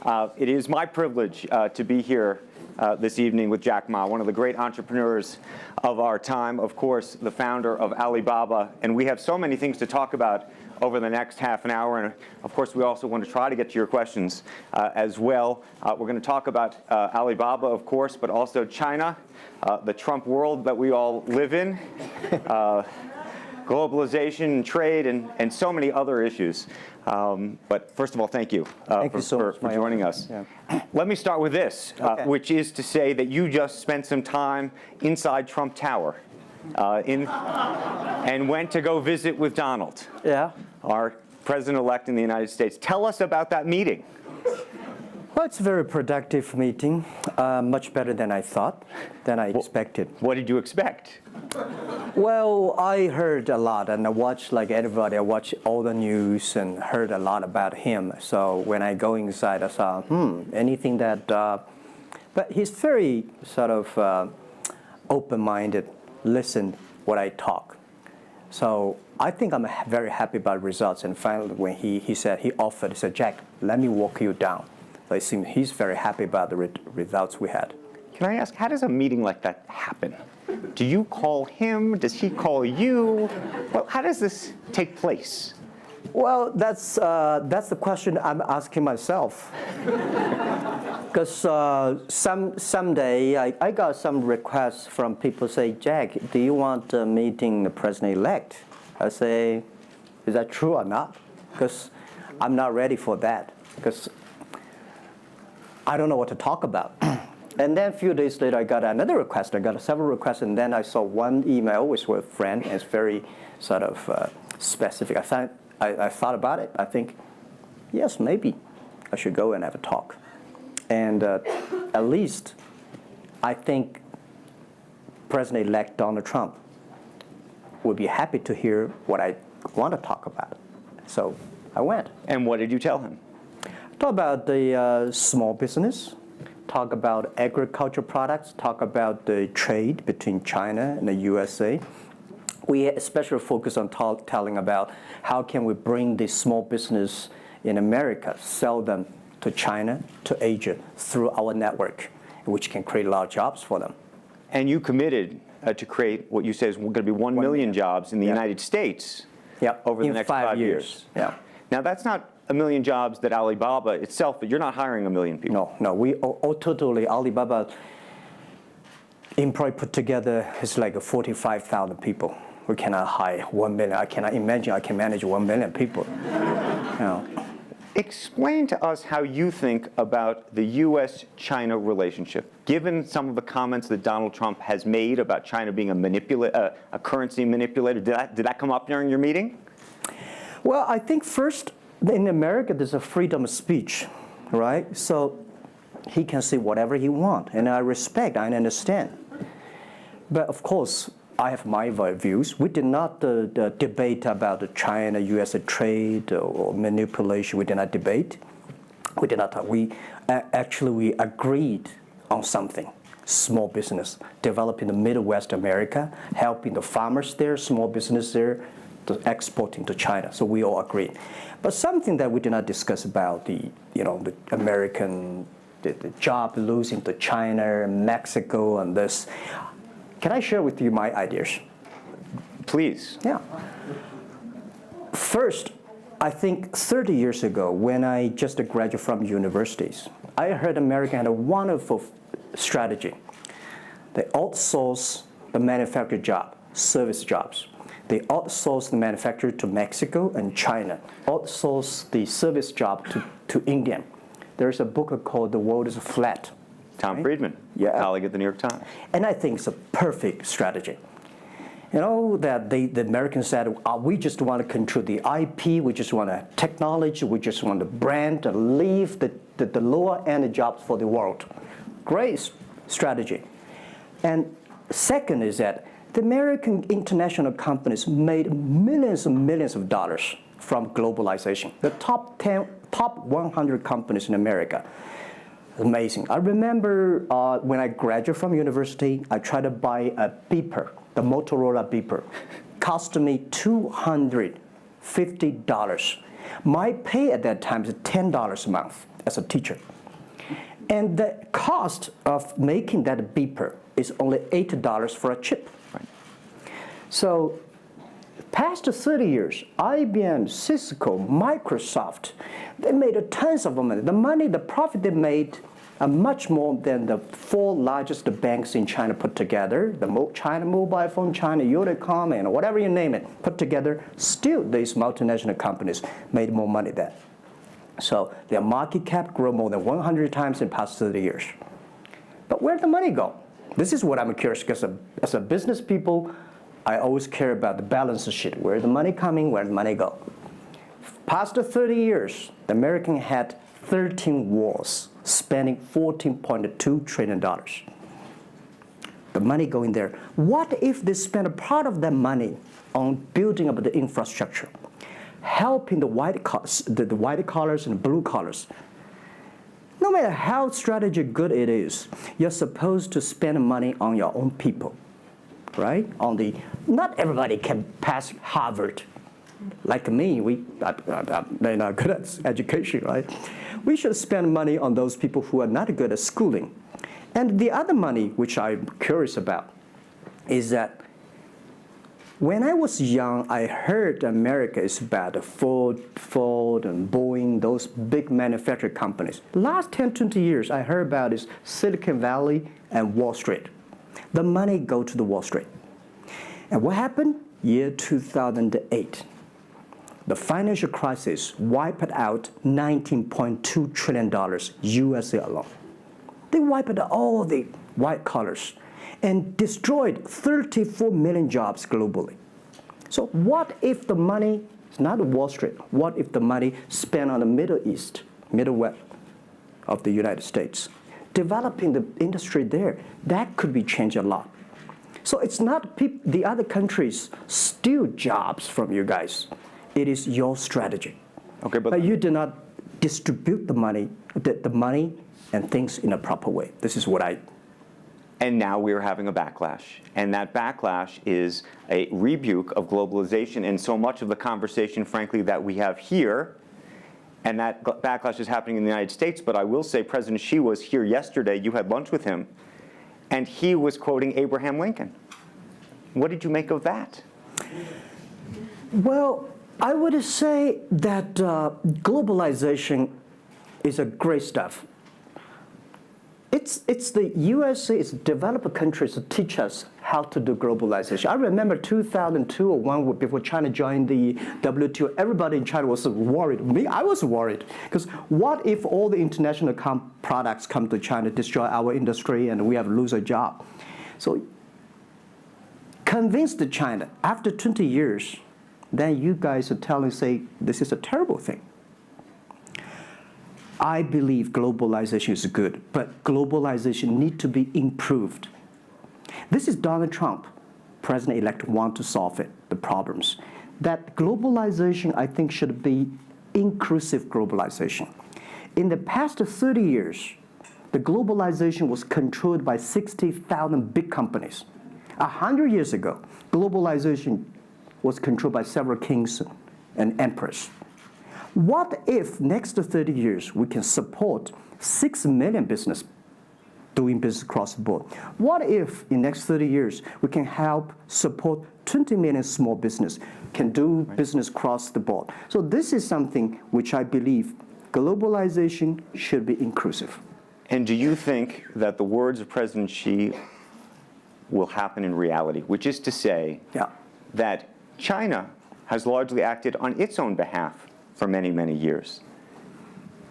It is my privilege to be here this evening with Jack Ma, one of the great entrepreneurs of our time, of course, the founder of Alibaba. And we have so many things to talk about over the next half an hour. And of course, we also want to try to get to your questions as well. We're going to talk about Alibaba, of course, but also China, the Trump world that we all live in, globalization, trade, and so many other issues. But first of all, thank you, for joining us. Yeah. Let me start with this, which is to say that you just spent some time inside Trump Tower and went to go visit with Donald, our president-elect in the United States. Tell us about that meeting. Well, it's a very productive meeting, much better than I thought, than I expected. What did you expect? Well, I heard a lot, and I watched, like everybody, I watched all the news and heard a lot about him. So when I go inside, I saw, anything that, but he's very sort of open-minded, listen what I talk. So I think I'm very happy about results. And finally, when he said, he said, Jack, let me walk you down. So it seems he's very happy about the results we had. Can I ask, how does a meeting like that happen? Do you call him? Does he call you? Well, how does this take place? Well, that's the question I'm asking myself. Because someday I got some requests from people say, Jack, do you want a meeting the president-elect? I say, is that true or not? Because I'm not ready for that. Because I don't know what to talk about. And then a few days later, I got another request. I got several requests, and then I saw one email with a friend, and it's very sort of specific. I thought about it. I think, yes, maybe I should go and have a talk. And at least I think President-elect Donald Trump would be happy to hear what I want to talk about. So I went. And what did you tell him? Talk about the small business, talk about agricultural products, talk about the trade between China and the USA. We especially focus on telling about how can we bring the small business in America, sell them to China, to Asia, through our network, which can create a lot of jobs for them. And you committed to create what you say is going to be 1 million jobs in the United States over the next 5 years. Yeah. Now, that's not a million jobs that Alibaba itself, but you're not hiring 1 million people. No, we totally, Alibaba employee put together is like 45,000 people. We cannot hire 1 million. I cannot imagine I can manage 1 million people. Explain to us how you think about the U.S.-China relationship, given some of the comments that Donald Trump has made about China being a currency manipulator. Did that come up during your meeting? Well, I think first, in America, there's a freedom of speech, right? So he can say whatever he wants, and I respect, I understand. But of course, I have my views. We did not debate about the China-U.S. trade or manipulation. We did not debate. We did not talk. We agreed on something. Small business, developing the Midwest America, helping the farmers there, small business there, to exporting to China. So we all agreed. But something that we did not discuss about the American the job losing to China, Mexico, and this. Can I share with you my ideas? Please. Yeah. First, I think 30 years ago, when I just graduated from universities, I heard America had a wonderful strategy. They outsource the manufacturing job, service jobs. They outsource the manufacturer to Mexico and China, outsource the service job to India. There's a book called The World is Flat. Tom Friedman, colleague at the New York Times. And I think it's a perfect strategy. You know, that the Americans said, we just want to control the IP, we just want technology, we just want the brand, and leave the lower-end jobs for the world. Great strategy. And second is that the American international companies made millions and millions of dollars from globalization. The top 100 companies in America. Amazing. I remember when I graduated from university, I tried to buy a beeper, the Motorola beeper. Cost me $250. My pay at that time is $10 a month. as a teacher. And the cost of making that beeper is only $8 for a chip. Right. So past 30 years, IBM, Cisco, Microsoft, they made tons of money. The profit they made are much more than the 4 largest banks in China put together, the China Mobile Phone, China Unicom, and whatever you name it, put together. Still, these multinational companies made more money than. So their market cap grew more than 100 times in the past 30 years. But where'd the money go? This is what I'm curious, because as a business people, I always care about the balance sheet. Where's the money coming? Where'd the money go? Past 30 years, the American had 13 wars, spending $14.2 trillion. The money going there. What if they spend a part of that money on building up the infrastructure, helping the white collars and the blue collars? No matter how strategy good it is, you're supposed to spend money on your own people, right? Not everybody can pass Harvard. Like me, they're not good at education, right? We should spend money on those people who are not good at schooling. And the other money, which I'm curious about, is that when I was young, I heard America is about Ford and Boeing, those big manufacturing companies. Last 10, 20 years, I heard about is Silicon Valley and Wall Street. The money go to the Wall Street. And what happened? Year 2008. The financial crisis wiped out $19.2 trillion USA alone. They wiped out all the white collars and destroyed 34 million jobs globally. So what if the money is not Wall Street? What if the money spent on the Middle East, Middle West of the United States, developing the industry there? That could be changed a lot. So it's not the other countries steal jobs from you guys. It is your strategy. Okay, but you do not distribute the money and things in a proper way. This is what I. And now we're having a backlash. And that backlash is a rebuke of globalization. And so much of the conversation, frankly, that we have here, and that backlash is happening in the United States. But I will say President Xi was here yesterday. You had lunch with him. And he was quoting Abraham Lincoln. What did you make of that? Well, I would say that globalization is a great stuff. It's the USA, it's developed countries to teach us how to do globalization. I remember 2002 or 1 before China joined the WTO, everybody in China was worried. Me, I was worried. Because what if all the international products come to China, destroy our industry, and we have to lose a job? So convince China, after 20 years, then you guys are telling, say, this is a terrible thing. I believe globalization is good, but globalization needs to be improved. This is Donald Trump, President-elect, want to solve it, the problems. That globalization, I think, should be inclusive globalization. In the past 30 years, the globalization was controlled by 60,000 big companies. 100 years ago, globalization was controlled by several kings and emperors. What if next 30 years we can support 6 million business doing business across the board? What if in next 30 years we can help support 20 million small business can do business across the board? So this is something which I believe globalization should be inclusive. And do you think that the words of President Xi will happen in reality, which is to say that China has largely acted on its own behalf for many, many years,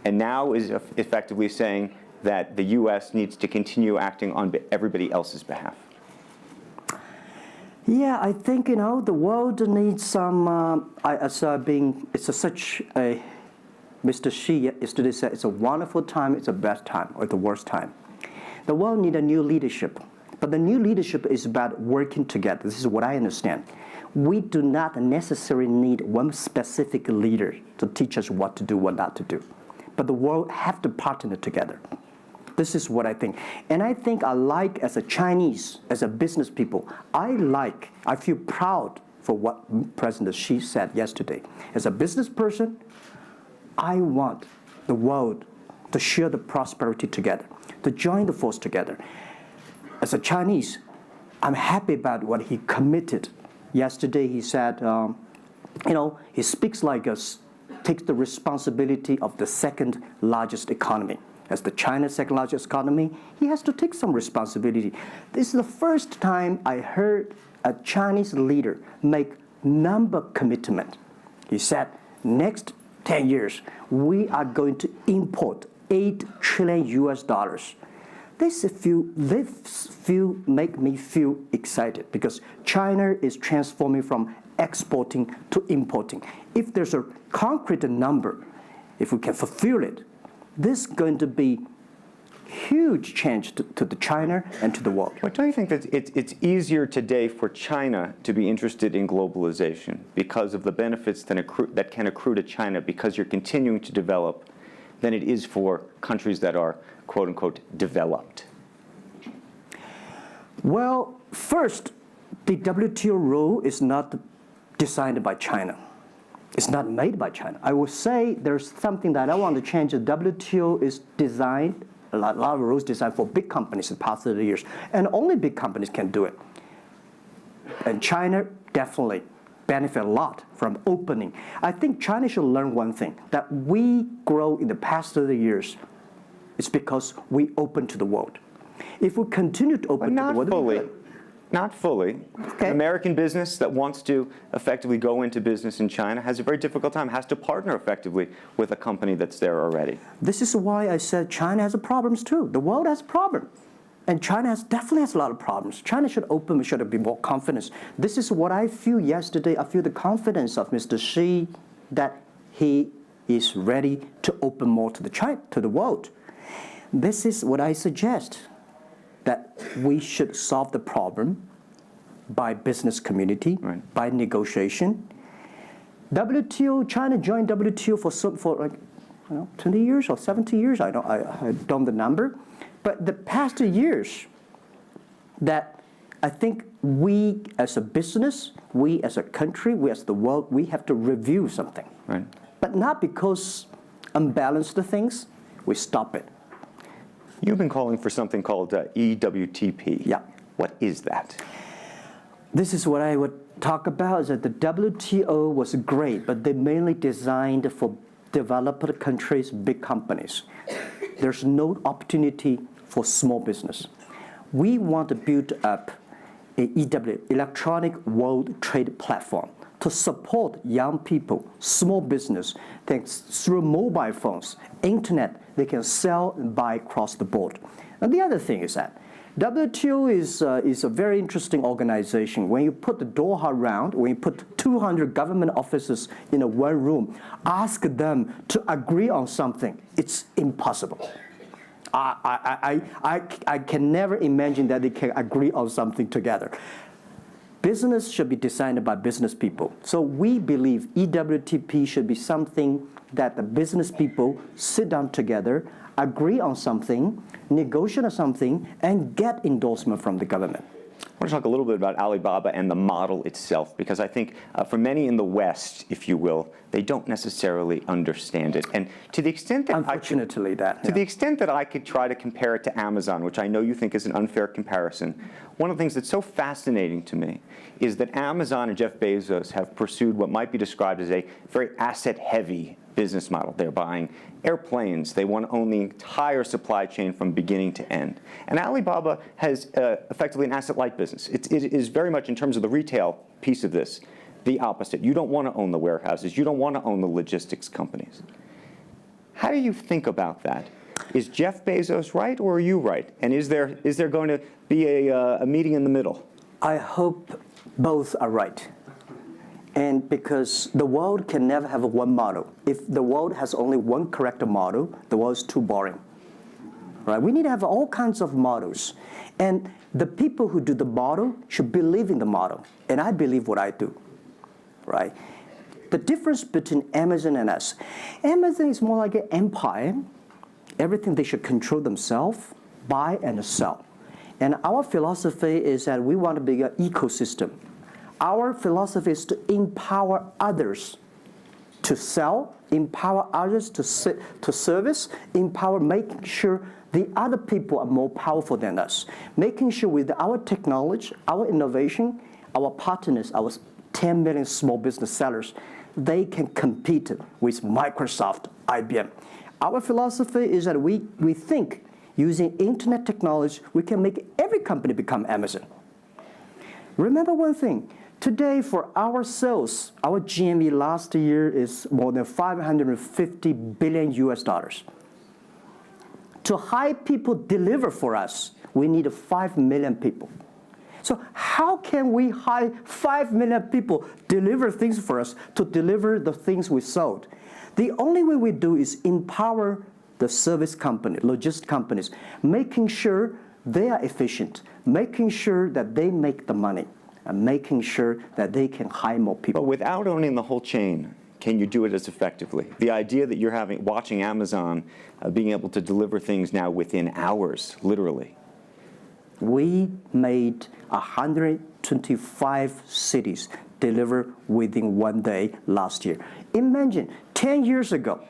and now is effectively saying that the U.S. needs to continue acting on everybody else's behalf? Yeah, I think, the world needs some, Mr. Xi yesterday said, it's a wonderful time, it's a bad time, or the worst time. The world needs a new leadership, but the new leadership is about working together. This is what I understand. We do not necessarily need one specific leader to teach us what to do, what not to do. But the world have to partner together. This is what I think. And I think as a Chinese, as a business people, I feel proud for what President Xi said yesterday. As a business person, I want the world to share the prosperity together, to join the force together. As a Chinese, I'm happy about what he committed. Yesterday he said, he speaks like us, takes the responsibility of the second largest economy. As the China's second largest economy, he has to take some responsibility. This is the first time I heard a Chinese leader make number commitment. He said, next 10 years, we are going to import $8 trillion US. This make me feel excited because China is transforming from exporting to importing. If there's a concrete number, if we can fulfill it, this is going to be huge change to the China and to the world. But don't you think that it's easier today for China to be interested in globalization because of the benefits that can accrue to China because you're continuing to develop than it is for countries that are, quote unquote, developed? Well, first, the WTO rule is not designed by China. It's not made by China. I will say there's something that I want to change. The WTO is designed, a lot of rules designed for big companies in the past 30 years, and only big companies can do it. And China definitely benefit a lot from opening. I think China should learn one thing, that we grow in the past 30 years, it's because we open to the world. If we continue to open to the world... Not fully. Okay. American business that wants to effectively go into business in China has a very difficult time, has to partner effectively with a company that's there already. This is why I said China has problems too. The world has problems. And China definitely has a lot of problems. China should open, should be more confidence. This is what I feel yesterday. I feel the confidence of Mr. Xi that he is ready to open more to the world. This is what I suggest, that we should solve the problem by business community, right, by negotiation. WTO, China joined WTO for like 20 years or 70 years. I don't know the number, but the past years, that I think we as a business, we as a country, we as the world, we have to review something. Right. But not because unbalanced things, we stop it. You've been calling for something called EWTP. Yeah. What is that? This is what I would talk about, is that the WTO was great, but they mainly designed for developed countries, big companies. There's no opportunity for small business. We want to build up an EW, Electronic World Trade Platform, to support young people, small business, thanks through mobile phones, internet, they can sell and buy across the board. And the other thing is that WTO is a very interesting organization. When you put the Doha round, when you put 200 government officers in one room, ask them to agree on something, it's impossible. I can never imagine that they can agree on something together. Business should be designed by business people. So we believe EWTP should be something that the business people sit down together, agree on something, negotiate on something, and get endorsement from the government. I want to talk a little bit about Alibaba and the model itself, because I think for many in the West, if you will, they don't necessarily understand it. And to the extent that the extent that I could try to compare it to Amazon, which I know you think is an unfair comparison, one of the things that's so fascinating to me is that Amazon and Jeff Bezos have pursued what might be described as a very asset-heavy business model. They're buying airplanes. They want to own the entire supply chain from beginning to end. And Alibaba has effectively an asset-light business. It is very much, in terms of the retail piece of this, the opposite. You don't want to own the warehouses. You don't want to own the logistics companies. How do you think about that? Is Jeff Bezos right, or are you right? And is there going to be a meeting in the middle? I hope both are right. And because the world can never have one model. If the world has only one correct model, the world is too boring. Right? We need to have all kinds of models. And the people who do the model should believe in the model. And I believe what I do. Right? The difference between Amazon and us. Amazon is more like an empire. Everything they should control themselves, buy and sell. And our philosophy is that we want to be an ecosystem. Our philosophy is to empower others to sell, empower others to service, empower making sure the other people are more powerful than us, making sure with our technology, our innovation, our partners, our 10 million small business sellers, they can compete with Microsoft, IBM. Our philosophy is that we think using internet technology, we can make every company become Amazon. Remember one thing, today for our sales, our GMV last year is more than 550 billion US dollars. To hire people deliver for us, we need 5 million people. So how can we hire 5 million people deliver things for us to deliver the things we sold? The only way we do is empower the service company, logistics companies, making sure they are efficient, making sure that they make the money, and making sure that they can hire more people. But without owning the whole chain, can you do it as effectively? The idea that you're watching Amazon being able to deliver things now within hours, literally. We made 125 cities deliver within 1 day last year. Imagine, 10 years ago,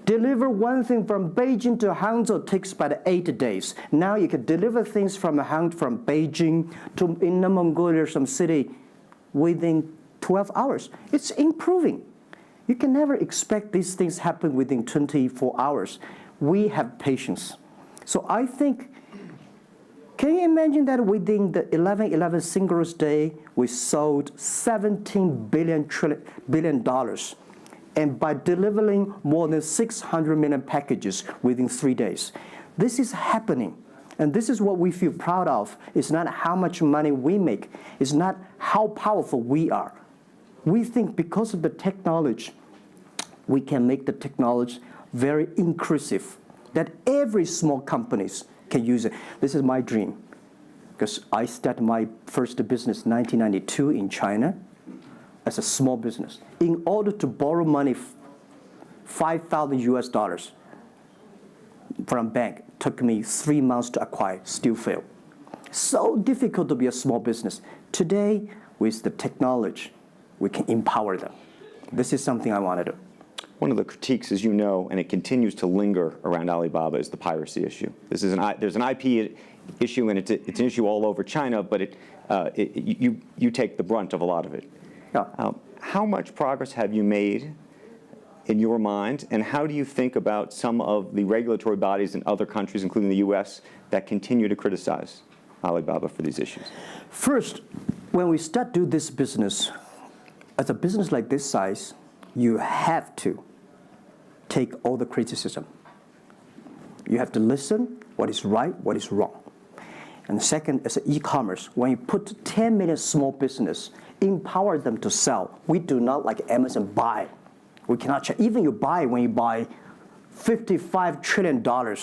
deliver one thing from Beijing to Hangzhou takes about 8 days. Now you can deliver things from Beijing to Inner Mongolia, some city, within 12 hours. It's improving. You can never expect these things happen within 24 hours. We have patience. So I think, can you imagine that within the 11/11 Singles Day, we sold $17 billion, and by delivering more than 600 million packages within 3 days. This is happening, and this is what we feel proud of. It's not how much money we make. It's not how powerful we are. We think because of the technology, we can make the technology very inclusive, that every small companies can use it. This is my dream, because I started my first business in 1992 in China as a small business. In order to borrow money, 5,000 US dollars from bank, took me 3 months to acquire, still failed. So difficult to be a small business. Today, with the technology, we can empower them. This is something I want to do. One of the critiques, as you know, and it continues to linger around Alibaba, is the piracy issue. There's an IP issue, and it's an issue all over China, but you take the brunt of a lot of it. Yeah. How much progress have you made in your mind, and how do you think about some of the regulatory bodies in other countries, including the US, that continue to criticize Alibaba for these issues? First, when we start do this business, as a business like this size, you have to take all the criticism. You have to listen what is right, what is wrong. And second, as an e-commerce, when you put 10 million small business, empower them to sell. We do not like Amazon buy. We cannot check. Even when you buy $55 trillion or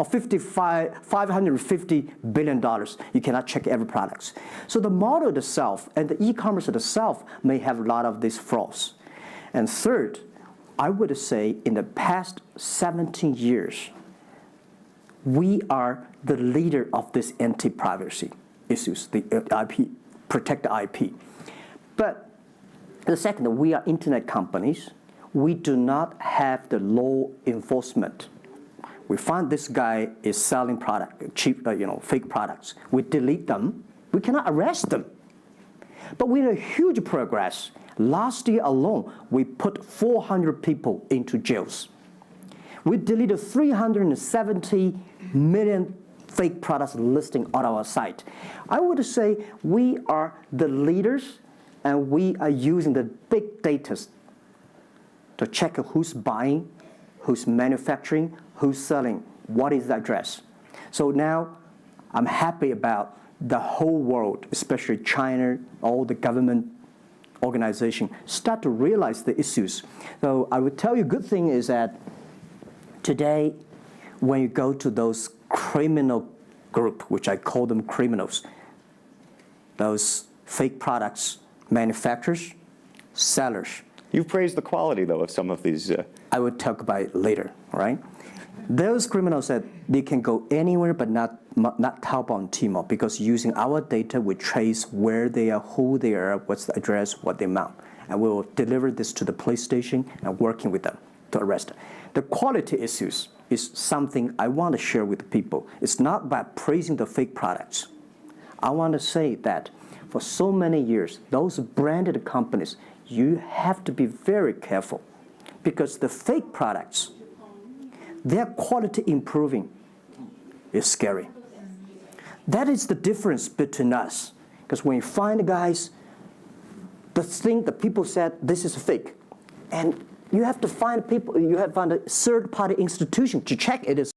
$550 billion, you cannot check every product. So the model itself and the e-commerce itself may have a lot of these flaws. And third, I would say in the past 17 years, we are the leader of this anti-privacy issues, the IP, protect the IP. But the second, we are internet companies. We do not have the law enforcement. We find this guy is selling cheap, fake products. We delete them. We cannot arrest them. But we have huge progress. Last year alone, we put 400 people into jails. We deleted 370 million fake products listing on our site. I would say we are the leaders, and we are using the big data to check who's buying, who's manufacturing, who's selling, what is the address. So now I'm happy about the whole world, especially China, all the government organization, start to realize the issues. So I would tell you, good thing is that today, when you go to those criminal group, which I call them criminals, those fake products manufacturers, sellers. You've praised the quality, though, of some of these. I would talk about it later, right? Those criminals said they can go anywhere but not Taobao and Tmall, because using our data, we trace where they are, who they are, what's the address, what the amount. and we will deliver this to the police station and working with them to arrest them. The quality issues is something I want to share with the people. It's not about praising the fake products. I want to say that for so many years, those branded companies, you have to be very careful because the fake products, their quality improving is scary. That is the difference between us. Because when you find guys, the people said this is fake, and you have to find people, you have to find a third-party institution to check it is